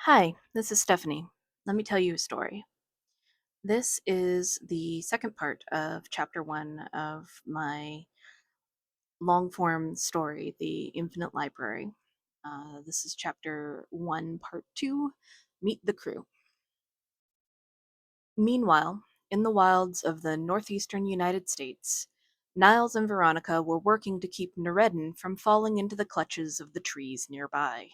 Hi, this is Stephanie. Let me tell you a story. This is the second part of chapter one of my long form story, The Infinite Library. This is chapter one, part two, Meet the Crew. Meanwhile, in the wilds of the northeastern United States, Niles and Veronica were working to keep Nureddin from falling into the clutches of the trees nearby.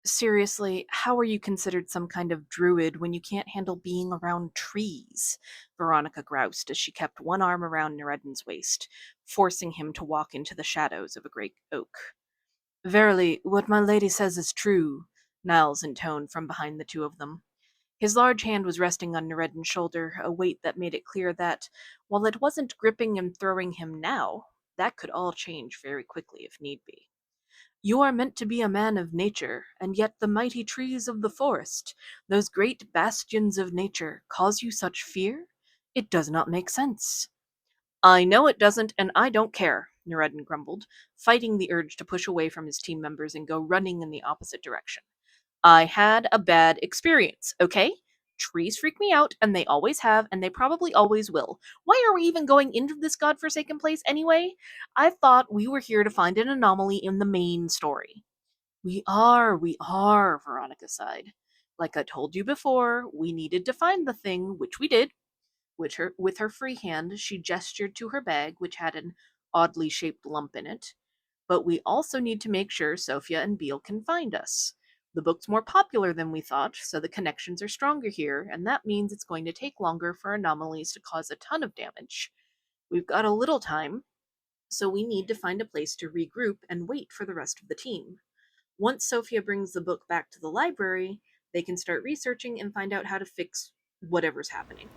Seriously, how are you considered some kind of druid when you can't handle being around trees? Veronica groused as she kept one arm around Nureddin's waist, forcing him to walk into the shadows of a great oak. Verily, what my lady says is true, Niles intoned from behind the two of them. His large hand was resting on Nureddin's shoulder, a weight that made it clear that, while it wasn't gripping and throwing him now, that could all change very quickly if need be. You are meant to be a man of nature, and yet the mighty trees of the forest, those great bastions of nature, cause you such fear? It does not make sense. I know it doesn't, and I don't care, Nureddin grumbled, fighting the urge to push away from his team members and go running in the opposite direction. I had a bad experience, okay? Trees freak me out, and they always have, and they probably always will. Why are we even going into this godforsaken place anyway? I thought we were here to find an anomaly in the main story. We are, Veronica sighed. Like I told you before, we needed to find the thing, which we did. With her free hand, she gestured to her bag, which had an oddly shaped lump in it. But we also need to make sure Sophia and Beale can find us. The book's more popular than we thought, so the connections are stronger here, and that means it's going to take longer for anomalies to cause a ton of damage. We've got a little time, so we need to find a place to regroup and wait for the rest of the team. Once Sophia brings the book back to the library, they can start researching and find out how to fix whatever's happening.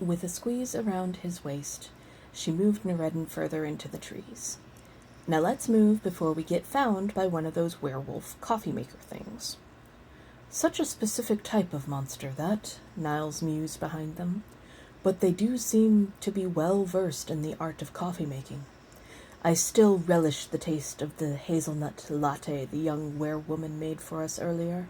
With a squeeze around his waist, she moved Nureddin further into the trees. Now let's move before we get found by one of those werewolf coffee maker things. Such a specific type of monster, that, Niles mused behind them. But they do seem to be well versed in the art of coffee making. I still relish the taste of the hazelnut latte the young werewoman made for us earlier.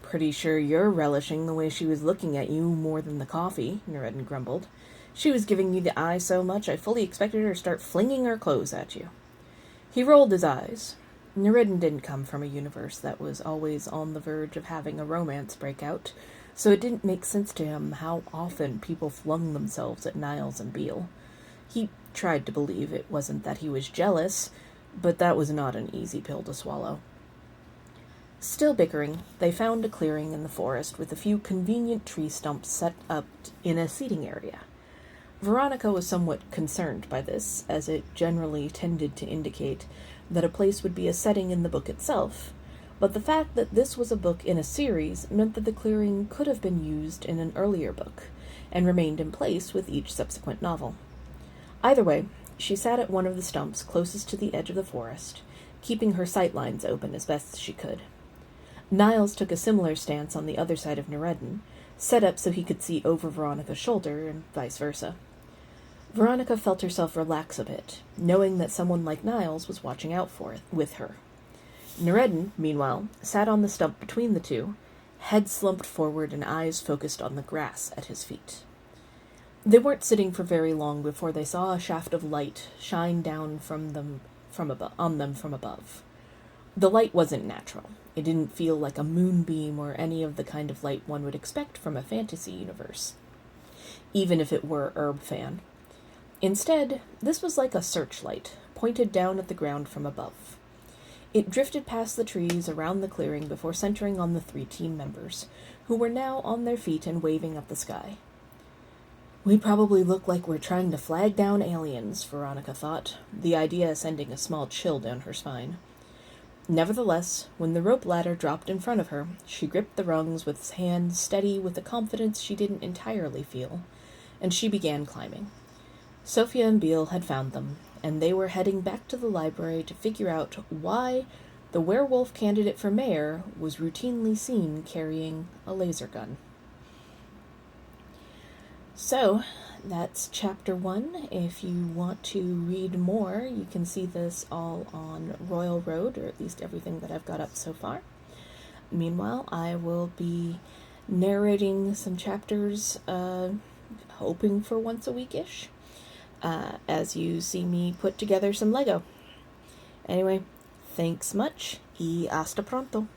Pretty sure you're relishing the way she was looking at you more than the coffee, Nureddin grumbled. She was giving you the eye so much I fully expected her to start flinging her clothes at you. He rolled his eyes. Nureddin didn't come from a universe that was always on the verge of having a romance break out, so it didn't make sense to him how often people flung themselves at Niles and Beale. He tried to believe it wasn't that he was jealous, but that was not an easy pill to swallow. Still bickering, they found a clearing in the forest with a few convenient tree stumps set up in a seating area. Veronica was somewhat concerned by this, as it generally tended to indicate that a place would be a setting in the book itself, but the fact that this was a book in a series meant that the clearing could have been used in an earlier book, and remained in place with each subsequent novel. Either way, she sat at one of the stumps closest to the edge of the forest, keeping her sight lines open as best she could. Niles took a similar stance on the other side of Nureddin, set up so he could see over Veronica's shoulder, and vice versa. Veronica felt herself relax a bit, knowing that someone like Niles was watching out for it with her. Nureddin, meanwhile, sat on the stump between the two, head slumped forward and eyes focused on the grass at his feet. They weren't sitting for very long before they saw a shaft of light shine down on them from above. The light wasn't natural. It didn't feel like a moonbeam or any of the kind of light one would expect from a fantasy universe, even if it were Herb Fan. Instead, this was like a searchlight, pointed down at the ground from above. It drifted past the trees around the clearing before centering on the 3 team members, who were now on their feet and waving at the sky. We probably look like we're trying to flag down aliens, Veronica thought, the idea sending a small chill down her spine. Nevertheless, when the rope ladder dropped in front of her, she gripped the rungs with hands steady with a confidence she didn't entirely feel, and she began climbing. Sophia and Beale had found them, and they were heading back to the library to figure out why the werewolf candidate for mayor was routinely seen carrying a laser gun. So, that's chapter 1. If you want to read more, you can see this all on Royal Road, or at least everything that I've got up so far. Meanwhile, I will be narrating some chapters, hoping for once a week-ish, as you see me put together some Lego. Anyway, thanks much y hasta pronto.